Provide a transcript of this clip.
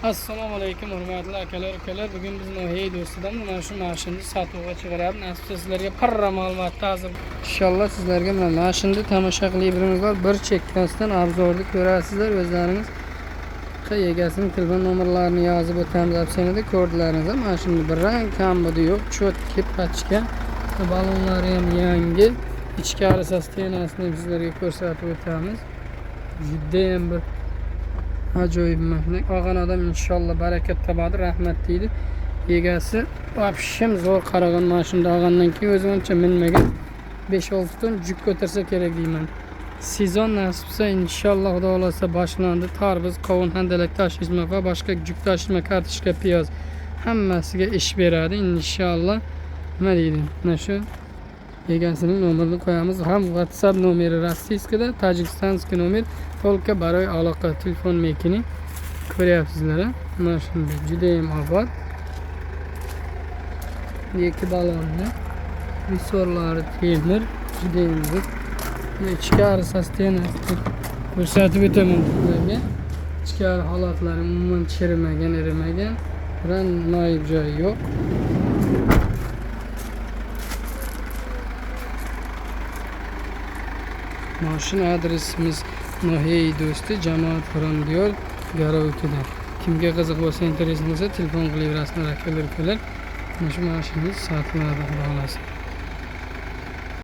Assalomu alaykum hurmatli akalar ukalar. Bugun biz Nohiy do'stidan mana shu mashinani sotuvga chiqaryapmiz. Nasibsa sizlarga parra ma'lumotni hozir inshaalloh sizlarga mana mashinani tomosha qilaverasizlar. Bir chekkasidan obzorni ko'rasizlar o'zlaringiz. Egasining telefon nomerlarini yozib o'tamiz. Opsiyada ko'rdilaringiz. Mashinani bir rang kamidi yo'q, chotki pachka. Balonlari ham yangi. İchkari sostenasini sizlarga ko'rsatib o'tamiz. Juda ham bir ajoyib mashina. Olgan odam inshaalloh barakat topadi, rahmat deydi. Egasi vobshem zo'r qaragan mashinani olgandan keyin o'zi uncha minmagan 5-6 ton yuk ko'tarsa kerak deyman. Sezon nasibsa inshaalloh xudo xolasa boshlandi. Tarvuz, qovun, handalak tashishma va boshqa yuk tashishma, kartoshka, piyoz hammasiga ish beradi inshaalloh. Nima deydi? Mana shu egasining nomerini qo'yamiz. Ham WhatsApp nomeri rossiyskada, tojikistonskiy nomer. Только барои aloqa telefon mekini ko'ryapsizlar. Mana shunday juda ham obod. Ikki balonni visorlari temir, juda ham zo'r. Ichkari sostenasini ko'rsatib o'taman sizlarga. Ichkari holatlari umuman chirimagan, erimagan. Biron noyib joyi yo'q. Mashina adresimiz Nohiy do'sti jamoat Xondiyor garovkida. Kimga qiziq bo'lsa, interes bo'lsa telefon qilaverasizlar akalar. Mana shu mashinani sotiladi, xudo xolasa.